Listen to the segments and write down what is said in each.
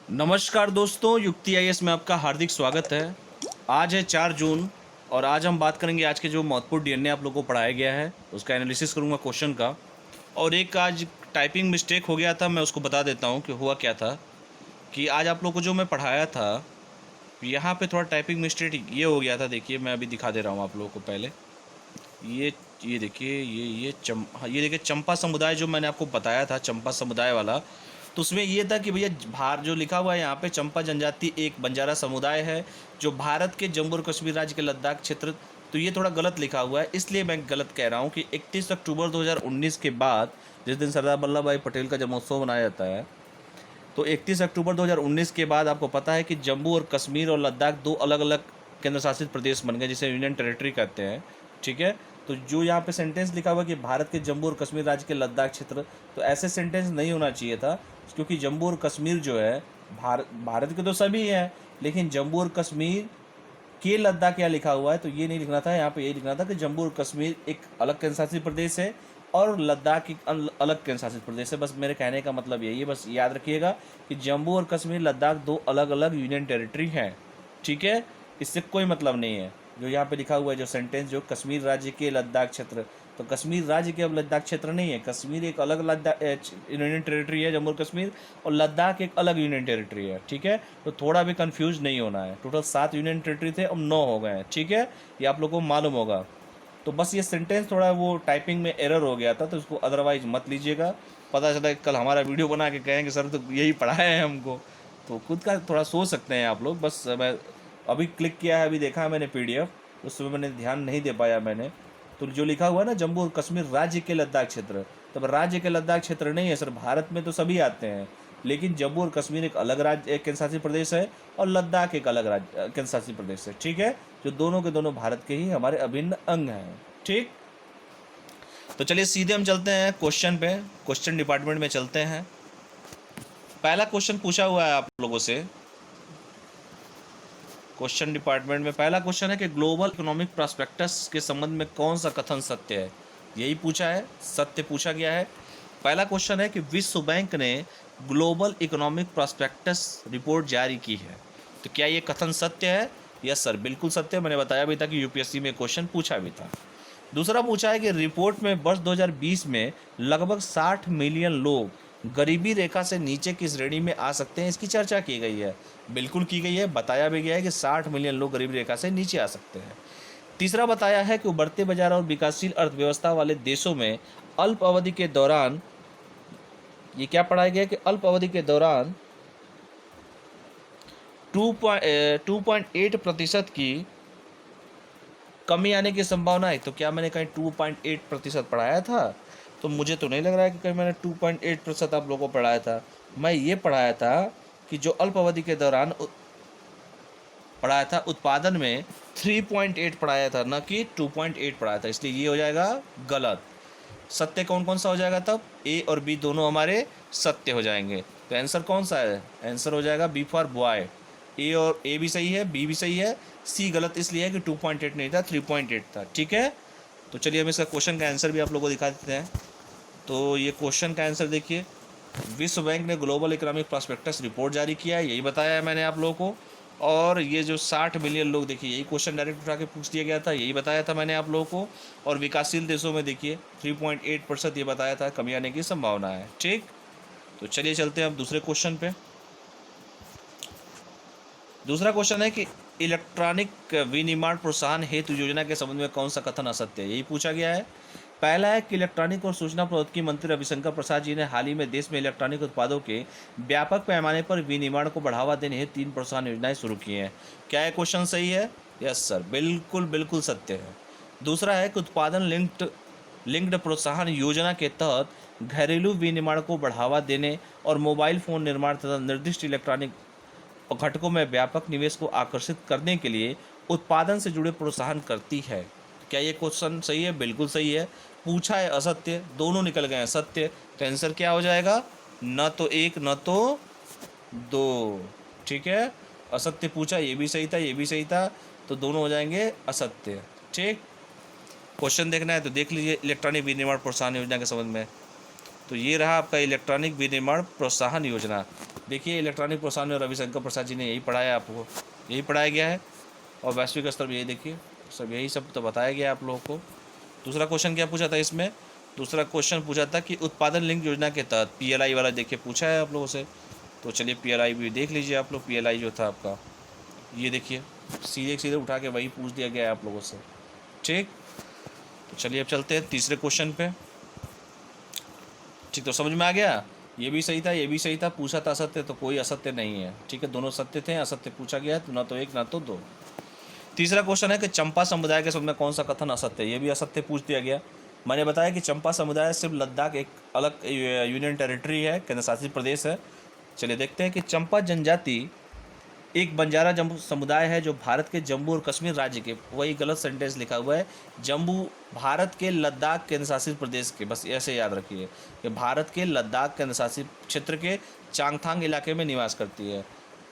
नमस्कार दोस्तों, युक्ति आईएएस में आपका हार्दिक स्वागत है। आज है 4 जून और आज हम बात करेंगे आज के जो महत्वपूर्ण डीएनए आप लोगों को पढ़ाया गया है उसका एनालिसिस करूंगा क्वेश्चन का। और एक आज टाइपिंग मिस्टेक हो गया था, मैं उसको बता देता हूं कि हुआ क्या था। कि आज आप लोगों को जो मैं पढ़ाया था यहाँ पे थोड़ा टाइपिंग मिस्टेक ये हो गया था। देखिए मैं अभी दिखा दे रहा हूँ आप लोगों को। पहले ये ये देखिए ये देखिए चंपा समुदाय जो मैंने आपको बताया था, चंपा समुदाय वाला। तो उसमें ये था कि भैया भार जो लिखा हुआ है यहाँ पे, चंपा जनजाति एक बंजारा समुदाय है जो भारत के जम्मू और कश्मीर राज्य के लद्दाख क्षेत्र। तो ये थोड़ा गलत लिखा हुआ है, इसलिए मैं गलत कह रहा हूँ कि 31 अक्टूबर 2019 के बाद, जिस दिन सरदार वल्लभ भाई पटेल का जन्मोत्सव मनाया जाता है, तो 31 अक्टूबर 2019 के बाद आपको पता है कि जम्मू और कश्मीर और लद्दाख दो अलग अलग केंद्र शासित प्रदेश बन गए, जिसे यूनियन टेरिटरी कहते हैं। ठीक है। तो जो यहाँ पे सेंटेंस लिखा हुआ है कि भारत के जम्मू और कश्मीर राज्य के लद्दाख क्षेत्र, तो ऐसे सेंटेंस नहीं होना चाहिए था। क्योंकि जम्मू और कश्मीर जो है भारत के तो सभी हैं, लेकिन जम्मू और कश्मीर के लद्दाख क्या लिखा हुआ है, तो ये नहीं लिखना था। यहाँ पे ये लिखना था कि जम्मू और कश्मीर एक अलग केंद्र शासित प्रदेश है और लद्दाख एक अलग केंद्र शासित प्रदेश है। बस मेरे कहने का मतलब यही है, बस याद रखिएगा कि जम्मू और कश्मीर लद्दाख दो अलग अलग यूनियन टेरिटरी हैं। ठीक है, इससे कोई मतलब नहीं है। जो यहाँ पे लिखा हुआ है जो सेंटेंस, जो कश्मीर राज्य के लद्दाख क्षेत्र, तो कश्मीर राज्य के अब लद्दाख क्षेत्र नहीं है। कश्मीर एक अलग लद्दाख यूनियन टेरिटरी है, जम्मू और कश्मीर, और लद्दाख एक अलग यूनियन टेरिटरी है। ठीक है, तो थोड़ा भी कंफ्यूज नहीं होना है। टोटल 7 यूनियन टेरिटरी थे, अब 9 हो गए हैं। ठीक है, ये आप लोगों को मालूम होगा। तो बस ये सेंटेंस थोड़ा वो टाइपिंग में एरर हो गया था, तो उसको अदरवाइज मत लीजिएगा। पता चला कि कल हमारा वीडियो बना के कहेंगे सर तो यही पढ़ाया है हमको, तो खुद का थोड़ा सोच सकते हैं आप लोग। बस मैं अभी क्लिक किया है, अभी देखा है मैंने पीडीएफ, उसमें मैंने ध्यान नहीं दे पाया मैंने। तो जो लिखा हुआ है ना जम्मू और कश्मीर राज्य के लद्दाख क्षेत्र, तब राज्य के लद्दाख क्षेत्र नहीं है सर, भारत में तो सभी आते हैं, लेकिन जम्मू और कश्मीर एक अलग राज्य, एक केंद्र शासित प्रदेश है, और लद्दाख एक अलग राज्य केंद्र शासित प्रदेश है। ठीक है, जो दोनों के दोनों भारत के ही हमारे अभिन्न अंग हैं। ठीक, तो चलिए सीधे हम चलते हैं क्वेश्चन पे, क्वेश्चन डिपार्टमेंट में चलते हैं। पहला क्वेश्चन पूछा हुआ है आप लोगों से। क्वेश्चन डिपार्टमेंट में पहला क्वेश्चन है कि ग्लोबल इकोनॉमिक प्रॉस्पेक्टस के संबंध में कौन सा कथन सत्य है। यही पूछा है, सत्य पूछा गया है। पहला क्वेश्चन है कि विश्व बैंक ने ग्लोबल इकोनॉमिक प्रॉस्पेक्टस रिपोर्ट जारी की है, तो क्या ये कथन सत्य है। यस सर, बिल्कुल सत्य है। मैंने बताया भी था कि यूपीएससी में क्वेश्चन पूछा भी था। दूसरा पूछा है कि रिपोर्ट में वर्ष 2020 में लगभग 60 मिलियन लोग गरीबी रेखा से नीचे की श्रेणी में आ सकते हैं, इसकी चर्चा की गई है। बिल्कुल की गई है, बताया भी गया है कि 60 मिलियन लोग गरीबी रेखा से नीचे आ सकते हैं। तीसरा बताया है कि उभरते बाजार और विकासशील अर्थव्यवस्था वाले देशों में अल्प अवधि के दौरान, ये क्या पढ़ाया गया कि अल्प अवधि के दौरान 2.8% की कमी आने की संभावना है। तो क्या मैंने कहीं 2.8% पढ़ाया था? तो मुझे तो नहीं लग रहा है कि कहीं मैंने 2.8% आप लोगों को पढ़ाया था। मैं ये पढ़ाया था कि जो अल्प अवधि के दौरान पढ़ाया था उत्पादन में 3.8 पढ़ाया था, न कि 2.8 पढ़ाया था, इसलिए ये हो जाएगा गलत। सत्य कौन कौन सा हो जाएगा तब? ए और बी दोनों हमारे सत्य हो जाएंगे। तो आंसर कौन सा है? आंसर हो जाएगा बी फॉर बॉय। ए और ए भी सही है, बी भी सही है, सी गलत इसलिए है कि 2.8 नहीं था, 3.8 था। ठीक है, तो चलिए हम इसका क्वेश्चन का आंसर भी आप लोगों को दिखा देते हैं। तो ये क्वेश्चन का आंसर देखिए, विश्व बैंक ने ग्लोबल इकोनॉमिक प्रॉस्पेक्टस रिपोर्ट जारी किया है, यही बताया है मैंने आप लोगों को। और ये जो 60 मिलियन लोग, देखिए यही क्वेश्चन डायरेक्ट उठा के पूछ दिया गया था, यही बताया था मैंने आप लोगों को। और विकासशील देशों में देखिए 3.8% ये बताया था कमी आने की संभावना है। ठीक, तो चलिए चलते हैं अब दूसरे क्वेश्चन पे। दूसरा क्वेश्चन है कि इलेक्ट्रॉनिक विनिर्माण प्रोत्साहन हेतु योजना के संबंध में कौन सा कथन असत्य है, यही पूछा गया है। पहला है कि इलेक्ट्रॉनिक और सूचना प्रौद्योगिकी मंत्री रविशंकर प्रसाद जी ने हाल ही में देश में इलेक्ट्रॉनिक उत्पादों के व्यापक पैमाने पर विनिर्माण को बढ़ावा देने हेतु 3 प्रोत्साहन योजनाएं शुरू की हैं। क्या यह क्वेश्चन सही है? यस सर, बिल्कुल बिल्कुल सत्य है। दूसरा है कि उत्पादन लिंक्ड प्रोत्साहन योजना के तहत घरेलू विनिर्माण को बढ़ावा देने और मोबाइल फ़ोन निर्माण तथा निर्दिष्ट इलेक्ट्रॉनिक घटकों में व्यापक निवेश को आकर्षित करने के लिए उत्पादन से जुड़े प्रोत्साहन करती है। क्या ये क्वेश्चन सही है? बिल्कुल सही है। पूछा है असत्य, दोनों निकल गए हैं सत्य, तो आंसर क्या हो जाएगा? न तो एक न तो दो। ठीक है, असत्य पूछा, ये भी सही था, ये भी सही था, तो दोनों हो जाएंगे असत्य। ठीक, क्वेश्चन देखना है तो देख लीजिए इलेक्ट्रॉनिक विनिर्माण प्रोत्साहन योजना के संबंध में। तो ये रहा आपका इलेक्ट्रॉनिक विनिर्माण प्रोत्साहन योजना। देखिए इलेक्ट्रॉनिक प्रोत्साहन में रविशंकर प्रसाद जी ने यही पढ़ाया, आपको यही पढ़ाया गया है, और वैश्विक स्तर पर यही देखिए सब यही सब तो बताया गया आप लोगों को। दूसरा क्वेश्चन क्या पूछा था इसमें, दूसरा क्वेश्चन पूछा था कि उत्पादन लिंक योजना के तहत PLI वाला देखिए पूछा है आप लोगों से। तो चलिए PLI भी देख लीजिए आप लोग। PLI जो था आपका ये देखिए सीधे सीधे उठा के वही पूछ दिया गया है आप लोगों से, ठीक। तो चलिए अब चलते हैं तीसरे क्वेश्चन पे, ठीक। तो समझ में आ गया, ये भी सही था, ये भी सही था, पूछा था असत्य तो कोई असत्य नहीं है, ठीक है, दोनों सत्य थे, असत्य पूछा गया है तो ना तो एक ना तो दो। तीसरा क्वेश्चन है कि चंपा समुदाय के संबंध में कौन सा कथन असत्य है, ये भी असत्य पूछ दिया गया। मैंने बताया कि चंपा समुदाय सिर्फ लद्दाख एक अलग यूनियन टेरिटरी है, केंद्र शासित प्रदेश है। चलिए देखते हैं कि चंपा जनजाति एक बंजारा जम्मू समुदाय है जो भारत के जम्मू और कश्मीर राज्य के, वही गलत सेंटेंस लिखा हुआ है, जम्मू भारत के लद्दाख केंद्र शासित प्रदेश के, बस ऐसे याद रखिए कि भारत के लद्दाख केंद्र शासित क्षेत्र के चांगथांग इलाके में निवास करती है,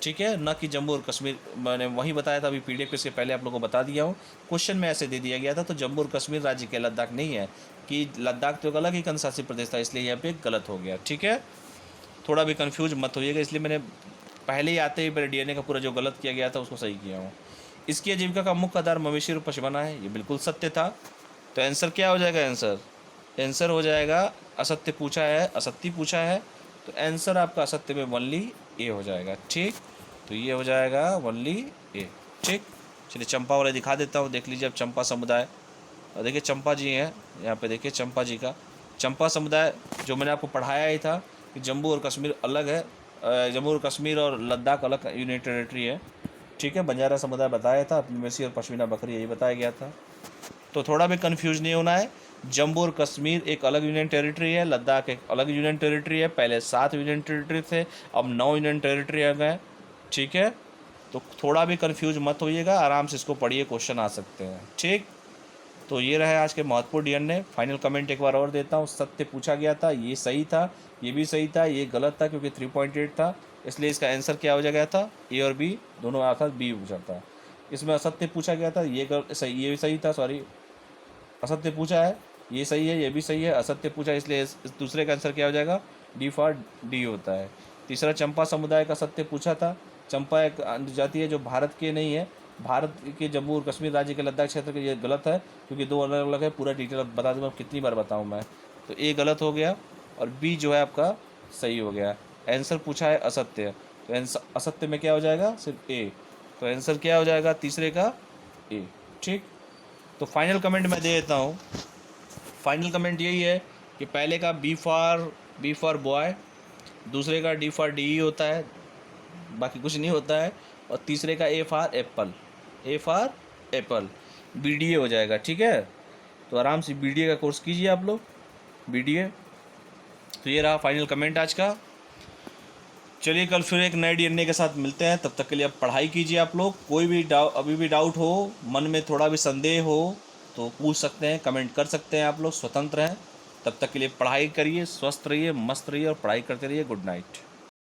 ठीक है, न कि जम्मू और कश्मीर। मैंने वही बताया था अभी PDF इसके पहले आप लोगों को बता दिया हूँ, क्वेश्चन में ऐसे दे दिया गया था, तो जम्मू और कश्मीर राज्य के लद्दाख नहीं है, कि लद्दाख तो एक अलग ही केंद्र शासित प्रदेश था, इसलिए यहाँ पे गलत हो गया, ठीक है। थोड़ा भी कन्फ्यूज मत होइएगा, इसलिए मैंने पहले ही आते ही मेरे DNA का पूरा जो गलत किया गया था उसको सही किया हूँ। इसकी आजीविका का मुख्य आधार मवेशी और पशुपालन है, ये बिल्कुल सत्य था। तो आंसर क्या हो जाएगा, आंसर हो जाएगा असत्य पूछा है, असत्य पूछा है, तो आंसर आपका असत्य में ओनली A हो जाएगा, ठीक। तो ये हो जाएगा ओनली A, ठीक। चलिए चंपा वाले दिखा देता हूँ, देख लीजिए अब चंपा समुदाय, और देखिए चंपा जी हैं यहाँ पे, देखिए चंपा जी का, चंपा समुदाय जो मैंने आपको पढ़ाया ही था कि जम्मू और कश्मीर अलग है, जम्मू और कश्मीर और लद्दाख अलग यूनियन टेरिटरी है, ठीक है। बंजारा समुदाय बताया था, मवेशी और पश्मीना बकरी यही बताया गया था। तो थोड़ा भी कंफ्यूज नहीं होना है, जम्मू और कश्मीर एक अलग यूनियन टेरिटरी है, लद्दाख एक अलग यूनियन टेरिटरी है, पहले 7 यूनियन टेरिटरी थे, अब 9 यूनियन टेरिटरी आ गए, ठीक है। तो थोड़ा भी कंफ्यूज मत होइएगा, आराम से इसको पढ़िए, क्वेश्चन आ सकते हैं, ठीक। तो ये रहे आज के महत्वपूर्ण DNA। फाइनल कमेंट एक बार और देता हूँ, सत्य पूछा गया था, ये सही था, ये भी सही था, ये गलत था क्योंकि 3.8 था, इसलिए इसका आंसर क्या हो गया था, A और B दोनों अर्थात B पूछा था। इसमें असत्य पूछा गया था, ये सही, ये भी सही था, सॉरी असत्य पूछा है, ये सही है, ये भी सही है, असत्य पूछा, इसलिए इस दूसरे का आंसर क्या हो जाएगा, D होता है। तीसरा चंपा समुदाय का सत्य पूछा था, चंपा एक जाति है जो भारत के नहीं है, भारत के जम्मू और कश्मीर राज्य के लद्दाख क्षेत्र के, ये गलत है क्योंकि 2 अलग अलग है, पूरा डिटेल बता दूँगा, कितनी बार बताऊँ मैं। तो A गलत हो गया और B जो है आपका सही हो गया। आंसर पूछा है असत्य, तो आंसर असत्य में क्या हो जाएगा, सिर्फ A, तो आंसर क्या हो जाएगा तीसरे का A, ठीक। तो फाइनल कमेंट मैं दे देता हूँ, फाइनल कमेंट यही है कि पहले का B फॉर बॉय, दूसरे का D फॉर DE होता है, बाकी कुछ नहीं होता है, और तीसरे का A फॉर एप्पल, BDA हो जाएगा, ठीक है। तो आराम से BDA का कोर्स कीजिए आप लोग, BDA। तो ये रहा फाइनल कमेंट आज का। चलिए कल फिर एक नए DNA के साथ मिलते हैं, तब तक के लिए अब पढ़ाई कीजिए आप लोग। कोई भी अभी भी डाउट हो, मन में थोड़ा भी संदेह हो तो पूछ सकते हैं, कमेंट कर सकते हैं, आप लोग स्वतंत्र हैं। तब तक के लिए पढ़ाई करिए, स्वस्थ रहिए, मस्त रहिए और पढ़ाई करते रहिए। Good night.